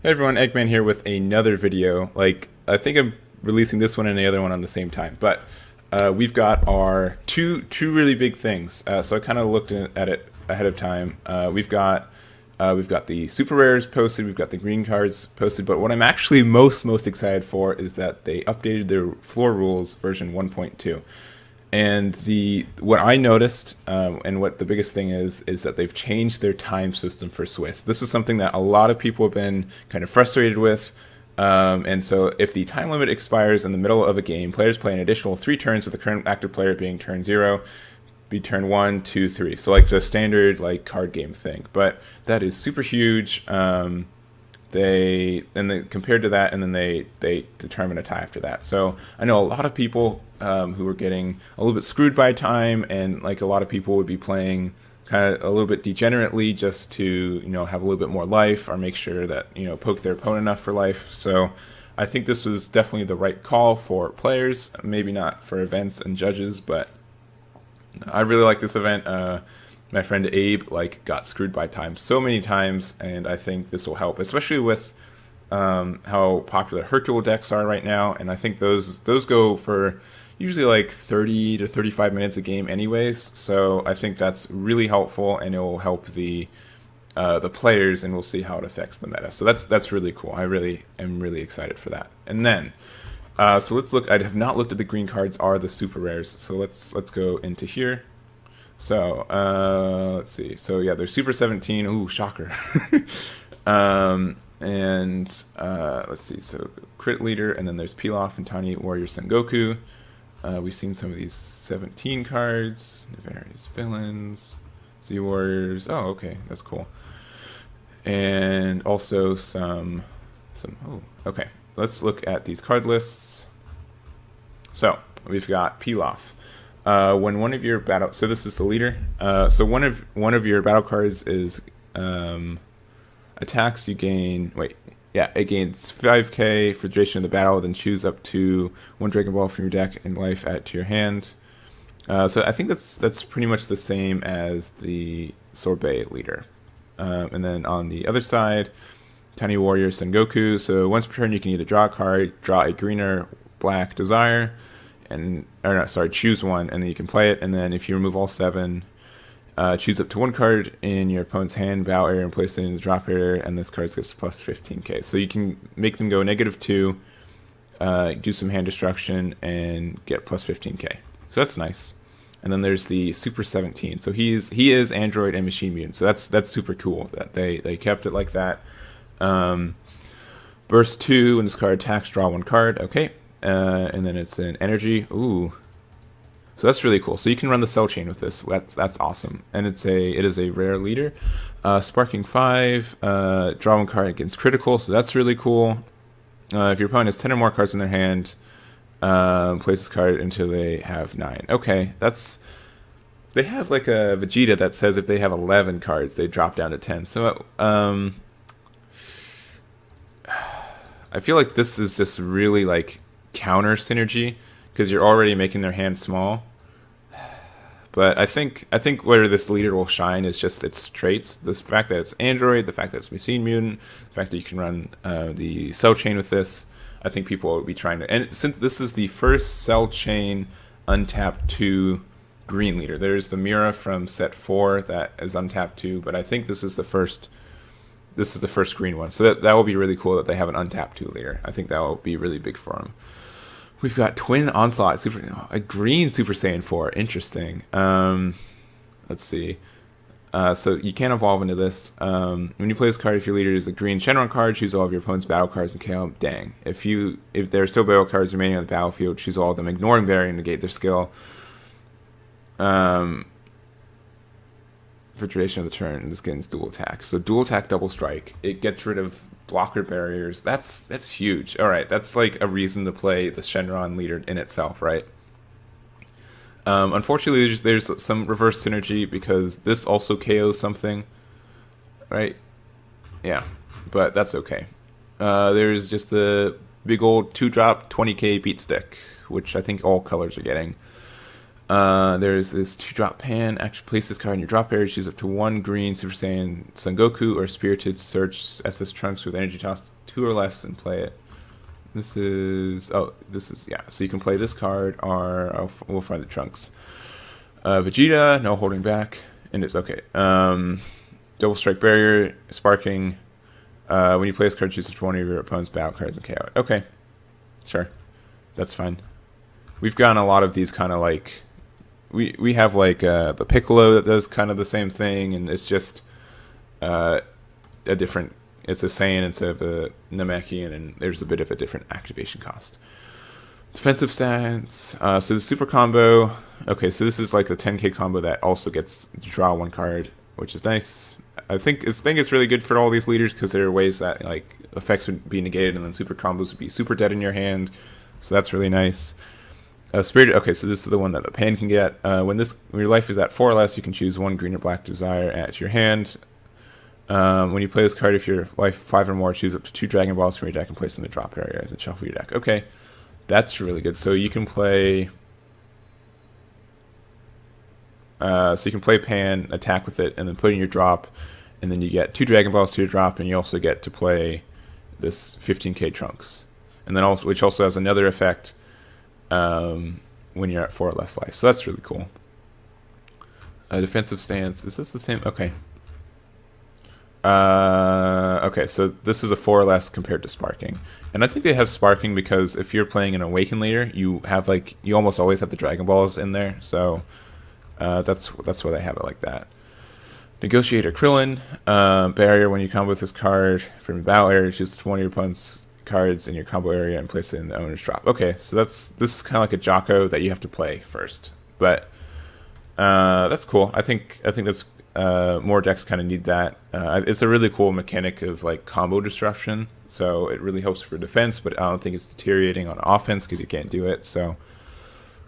Hey everyone, Eggman here with another video. I think I'm releasing this one and the other one on the same time, but we've got our two really big things. So I kind of looked at it ahead of time. We've got the super rares posted, we've got the green cards posted, but what I'm actually most excited for is that they updated their floor rules version 1.2. And what I noticed, and what the biggest thing is that they've changed their time system for Swiss. This is something that a lot of people have been kind of frustrated with. And so if the time limit expires in the middle of a game, players play an additional 3 turns with the current active player being turn 0, be turn 1, 2, 3. So like the standard card game thing. But that is super huge. They compared to that, and then they determine a tie after that. So I know a lot of people who were getting a little bit screwed by time, and a lot of people would be playing kind of a little bit degenerately just to have a little bit more life, or make sure that poke their opponent enough for life. So I think this was definitely the right call for players, maybe not for events and judges, but I really like this event. My friend Abe got screwed by time so many times, and I think this will help, especially with how popular Hercule decks are right now. And I think those go for usually 30 to 35 minutes a game anyways. So I think that's really helpful, and it will help the players, and we'll see how it affects the meta. So that's really cool. I really am really excited for that. And then so let's look. I have not looked at the green cards, are the super rares. So let's go into here. So let's see. So yeah, they're Super 17. Ooh, shocker. And let's see. So Crit Leader, and then there's Pilaf and Tiny Warrior Sengoku. We've seen some of these 17 cards, various villains, Z Warriors. Oh, okay, that's cool. And also some. Oh, okay. Let's look at these card lists. So we've got Pilaf. When one of your battle, so this is the leader. So one of your battle cards is attacks. You gain. It gains 5k for the duration of the battle. Then choose up to 1 Dragon Ball from your deck and life add to your hand. So I think that's pretty much the same as the Sorbet leader. And then on the other side, Tiny Warrior Sengoku. So once per turn, you can either draw a card, draw a green or black desire, choose one, and then you can play it. And then if you remove all 7, choose up to 1 card in your opponent's hand, battle area, and place it in the drop area, and this card gets plus 15k. So you can make them go -2, do some hand destruction, and get plus 15k. So that's nice. And then there's the Super 17. So he is Android and Machine Mutant. So that's super cool that they kept it like that. Burst 2, when this card attacks, draw 1 card. Okay. And then it's an energy. Ooh. So that's really cool. So you can run the cell chain with this. That's awesome. And it is a rare leader. Sparking 5, draw 1 card against critical. So that's really cool. If your opponent has 10 or more cards in their hand, place this card until they have 9. Okay, they have a Vegeta that says if they have 11 cards, they drop down to 10. So I feel like this is just really counter synergy, because you're already making their hand small. But I think where this leader will shine is just its traits. The fact that it's Android, the fact that it's Machine Mutant, the fact that you can run the cell chain with this. I think people will be trying to, and since this is the first cell chain untapped 2 green leader, there's the Mira from set 4 that is untapped 2, but I think this is the first green one. So that will be really cool that they have an untapped 2 leader. I think that will be really big for them. We've got Twin Onslaught, a green Super Saiyan 4. Interesting. Let's see. So you can evolve into this. When you play this card, if your leader is a green Shenron card, choose all of your opponent's battle cards and KO. Dang. If there are still battle cards remaining on the battlefield, choose all of them, ignoring barrier and negate their skill. For duration of the turn, this gains dual attack. So dual attack, double strike. It gets rid of blocker barriers. That's huge. All right, that's a reason to play the Shenron leader in itself, right? Unfortunately, there's some reverse synergy because this also KOs something, right? Yeah, but that's okay. There's just the big old 2-drop 20k beat stick, which I think all colors are getting. There's this 2-drop pan. Actually, place this card in your drop area. Choose up to 1 green Super Saiyan Son Goku or Spirited Surge SS Trunks with energy toss 2 or less and play it. This is yeah. So you can play this card, or we'll find the Trunks. Vegeta, no holding back, and it's okay. Double Strike Barrier, Sparking. When you play this card, choose one of your opponent's battle cards and KO it. Okay, sure, that's fine. We've gotten a lot of these kind of like, we have like the Piccolo that does kind of the same thing, and it's just a different. It's a Saiyan instead of a Namekian, and there's a bit of a different activation cost. Defensive stance. So the super combo. Okay, so this is like the 10k combo that also gets to draw 1 card, which is nice. I think it's really good for all these leaders because there are ways that like effects would be negated and then super combos would be super dead in your hand. So that's really nice. Spirit. Okay, so this is the one that the pan can get. When your life is at 4 or less, you can choose 1 green or black desire add to your hand. When you play this card, if your life 5 or more, choose up to 2 Dragon Balls from your deck and place in the drop area and shuffle your deck. Okay, that's really good. So you can play. So you can play pan, attack with it, and then put in your drop, and then you get 2 Dragon Balls to your drop, and you also get to play this 15k Trunks, and then also which also has another effect when you're at 4 or less life. So that's really cool. Defensive stance. Is this the same? Okay. Okay, so this is a 4 or less compared to Sparking, and I think they have Sparking because if you're playing an Awaken leader, you have like you almost always have the Dragon Balls in there, so that's why they have it like that. Negotiator Krillin, barrier. When you combo with this card from your battle area, choose one of your opponent's cards in your combo area and place it in the owner's drop. Okay, so this is kind of like a Jocko that you have to play first, but that's cool. I think that's. More decks kind of need that. It's a really cool mechanic of like combo disruption, so it really helps for defense, but I don't think it's deteriorating on offense because you can't do it. So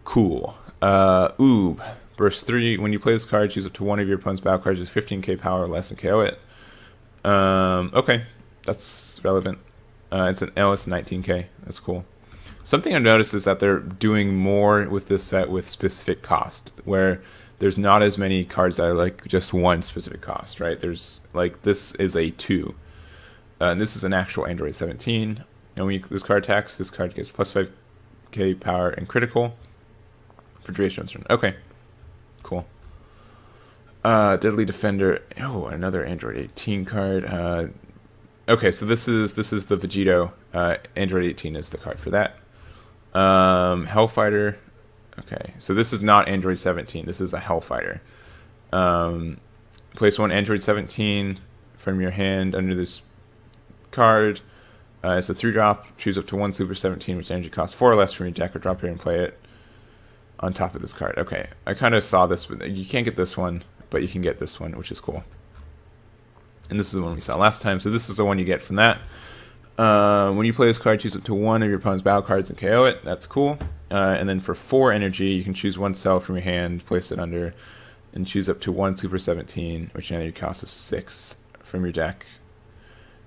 cool. Oob. Burst 3. When you play this card, choose up to 1 of your opponent's battle cards with 15k power or less and KO it. Okay, that's relevant. It's 19k. That's cool. Something I've noticed is that they're doing more with this set with specific cost, where there's not as many cards that are like just 1 specific cost, right? There's like this is a 2, and this is an actual Android 17. And when this card attacks, this card gets plus 5k power and critical for duration of turn. Okay, cool. Deadly Defender. Oh, another Android 18 card. Okay, so this is the Vegito. Android 18 is the card for that. Hellfighter. Okay, so this is not Android 17. This is a Hellfighter. Place 1 Android 17 from your hand under this card. It's a 3-drop. Choose up to 1 Super 17, which energy costs 4 or less from your deck, or drop here and play it on top of this card. Okay, I kind of saw this, but you can't get this one, but you can get this one, which is cool. And this is the one we saw last time, so this is the one you get from that. When you play this card, choose up to 1 of your opponent's battle cards and KO it. That's cool. And then for 4 energy, you can choose 1 cell from your hand, place it under, and choose up to 1 Super 17, which energy cost is 6 from your deck.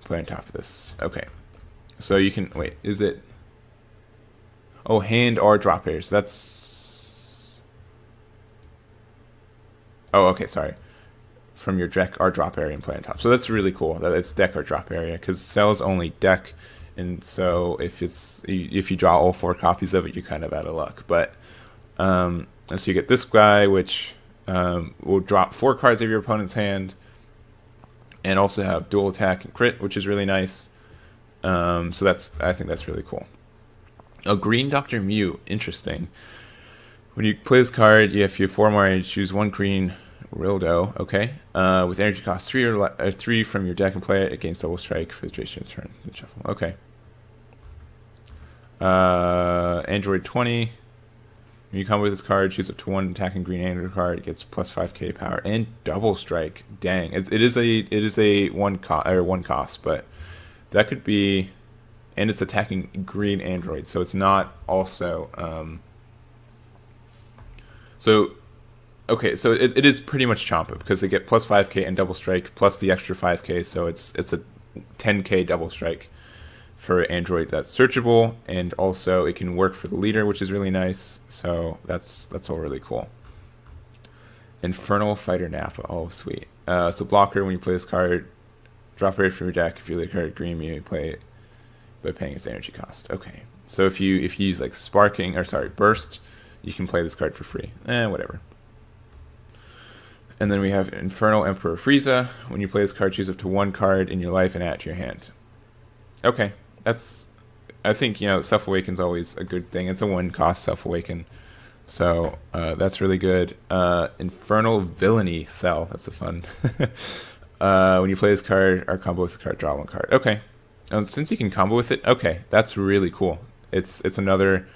Play on top of this. Okay. So you can, wait, is it? Oh, hand or drop area. So that's, oh, okay, sorry. From your deck or drop area and play on top. So that's really cool that it's deck or drop area, because cell's only deck. And so if you draw all 4 copies of it, you're kind of out of luck. But so you get this guy, which will drop 4 cards of your opponent's hand, and also have dual attack and crit, which is really nice. So I think that's really cool. Oh, Green Dr. Mew, interesting. When you play this card, if you have 4 more, you choose 1 green Rildo, okay, with energy cost 3 from your deck and play it against double strike for the duration of the turn. Shuffle. Okay. Android 20. When you come with this card, choose up to 1 attacking green Android card. It gets plus 5k power and double strike. Dang, it is a one cost, but that could be, and it's attacking green Android, so it's not also okay, so it is pretty much Champa, because they get plus 5k and double strike plus the extra 5k, so it's a 10k double strike for Android that's searchable, and also it can work for the leader, which is really nice. So that's all really cool. Infernal Fighter Nappa. Oh, sweet. So blocker, when you play this card, drop a rate from your deck. If you lead card green, you may play it by paying its energy cost. Okay. So if you use like Burst, you can play this card for free. Whatever. And then we have Infernal Emperor Frieza. When you play this card, choose up to one card in your life and add it to your hand. Okay. I think, Self-Awaken's always a good thing. It's a 1-cost Self-Awaken. So that's really good. Infernal Villainy Cell. That's a fun. When you play this card, or combo with the card, draw one card. Okay. Since you can combo with it, okay, that's really cool. It's another.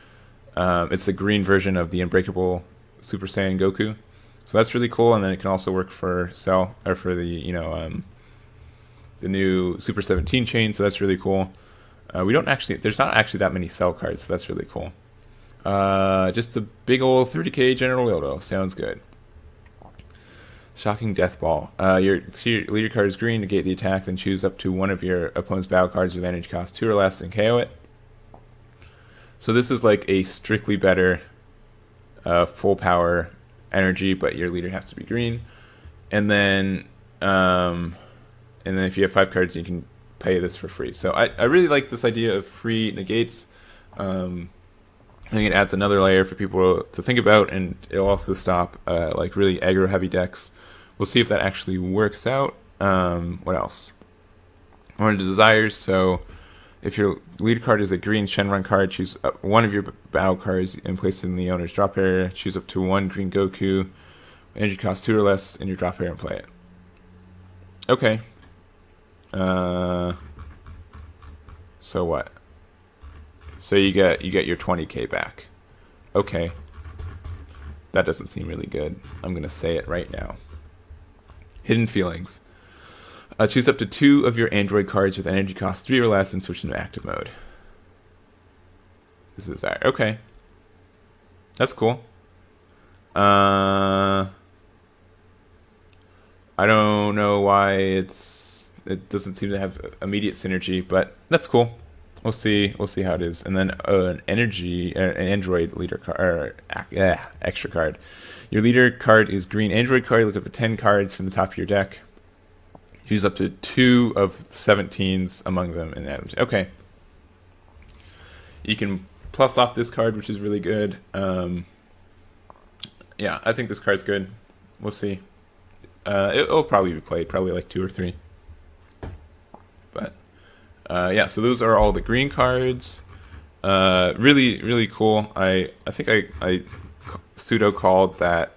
It's a green version of the Unbreakable Super Saiyan Goku. So that's really cool, and then it can also work for Cell, or for the the new Super 17 chain. So that's really cool. There's not actually that many Cell cards, so that's really cool. Just a big old 30k General Wildo. Sounds good. Shocking Death Ball. Your leader card is green. Negate the attack, then choose up to one of your opponent's battle cards with energy cost 2 or less and KO it. So this is like a strictly better full power energy, but your leader has to be green. And then if you have 5 cards, you can pay this for free. So I really like this idea of free negates. I think it adds another layer for people to think about, and it'll also stop like really aggro heavy decks. We'll see if that actually works out. What else? One of the desires. So if your lead card is a green Shenron card, choose one of your battle cards and place it in the owner's drop area. Choose up to one green Goku. Energy cost 2 or less in your drop area and play it. Okay. So what? So you get your 20k back. Okay. That doesn't seem really good. I'm going to say it right now. Hidden Feelings. Choose up to 2 of your Android cards with energy cost 3 or less and switch into active mode. This is desire. Okay. That's cool. I don't know why it doesn't seem to have immediate synergy, but that's cool. We'll see how it is. And then an Android leader card, extra card. Your leader card is green Android card. Look up to 10 cards from the top of your deck. Choose up to 2 of 17s among them and add them to. Okay. You can plus off this card, which is really good. Yeah, I think this card's good. We'll see. It'll probably be played, probably like 2 or 3. But yeah, so those are all the green cards. Really, really cool. I think I pseudo called that.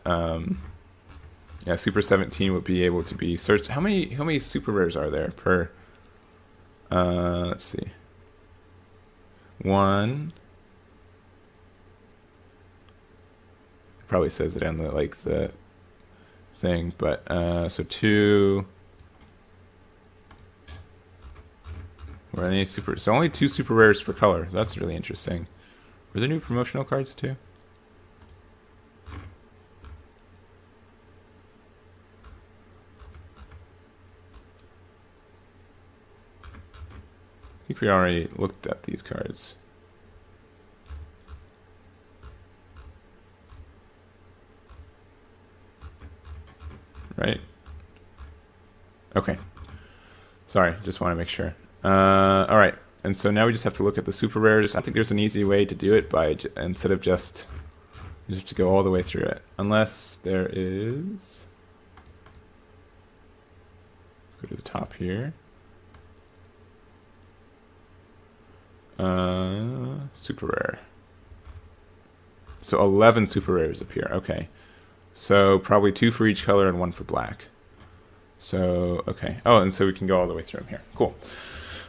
Yeah, Super 17 would be able to be searched. How many super rares are there per? Let's see. 1. Probably says it on the thing, but so 2. Or any super? So only 2 super rares per color. That's really interesting. Were there new promotional cards too? I think we already looked at these cards. Right? Okay. Sorry, just want to make sure. Alright, and so now we just have to look at the super rares. I think there's an easy way to do it by, instead of just to go all the way through it. Unless there is... Let's go to the top here. Super rare. So 11 super rares appear. Okay. So probably 2 for each color and 1 for black. So, okay. Oh, and so we can go all the way through them here. Cool.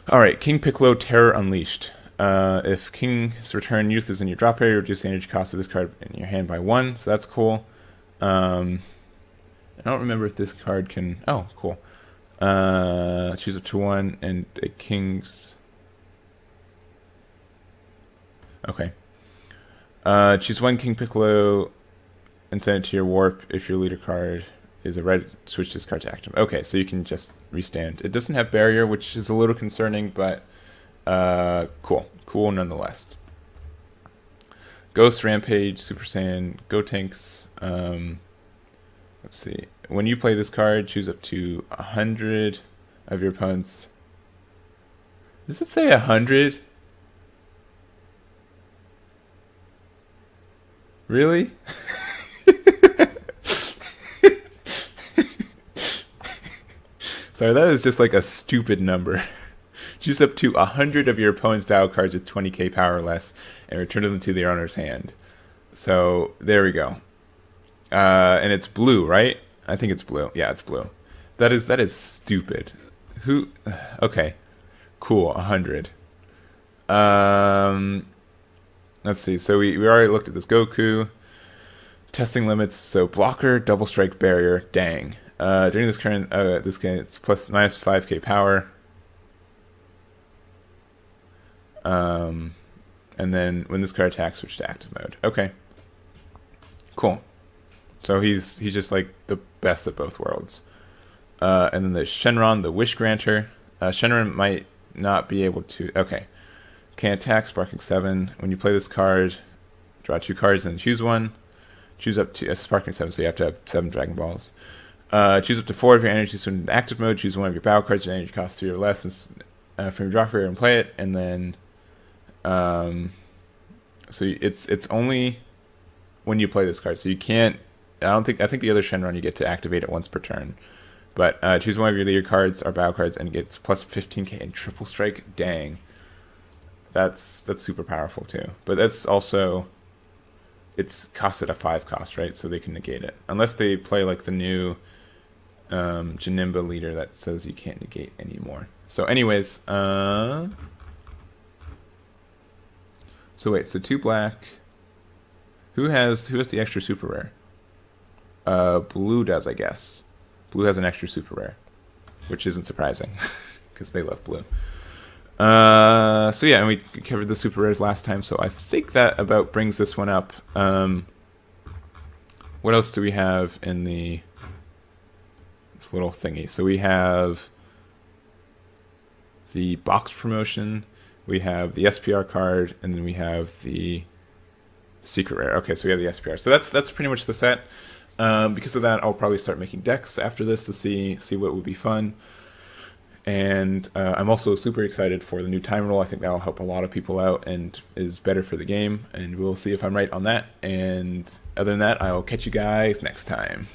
Alright, King Piccolo Terror Unleashed. If King's Return Youth is in your drop area, reduce the energy cost of this card in your hand by 1. So that's cool. I don't remember if this card can... Oh, cool. Choose up to 1 and a King's... Okay. Choose 1 King Piccolo and send it to your warp if your leader card is a red. Switch this card to active. Okay, so you can just restand. It doesn't have barrier, which is a little concerning, but Cool nonetheless. Ghost, Rampage, Super Saiyan, Gotenks. Let's see. When you play this card, choose up to 100 of your opponents. Does it say 100? Really? Sorry, that is just like a stupid number. Choose up to 100 of your opponent's battle cards with 20k power or less and return them to their owner's hand. So, there we go. And it's blue, right? I think it's blue. Yeah, it's blue. That is stupid. Who? Okay. Cool, 100. Let's see. So we already looked at this Goku. Testing limits. So blocker, double strike, barrier. Dang. During this current this game, it's minus 5k power. And then when this card attacks, switch to active mode. Okay. Cool. So he's just like the best of both worlds. And then there's Shenron, the Wish Granter. Shenron might not be able to. Okay. Can attack, sparking 7. When you play this card, draw 2 cards and choose one. Choose up to sparking 7, so you have to have 7 Dragon Balls. Choose up to 4 of your energies in active mode. Choose one of your battle cards with energy cost 3 or less from your draw area and play it. And then, so it's only when you play this card. So you can't. I think the other Shenron you get to activate it once per turn. But choose one of your leader cards or battle cards and it gets plus 15k and triple strike. Dang. That's super powerful too. But that's also, it's cost at a 5 cost, right? So they can negate it. Unless they play like the new Janimba leader that says you can't negate anymore. So anyways, so wait, so 2 black. Who has the extra super rare? Blue does, I guess. Blue has an extra super rare, which isn't surprising because they love blue. So yeah, and we covered the super rares last time, so I think that about brings this one up. What else do we have in this little thingy? So we have the box promotion, we have the SPR card, and then we have the secret rare. Okay, so we have the SPR. So that's pretty much the set. Because of that, I'll probably start making decks after this to see what would be fun. And I'm also super excited for the new time roll. I think that will help a lot of people out and is better for the game. And we'll see if I'm right on that. And other than that, I'll catch you guys next time.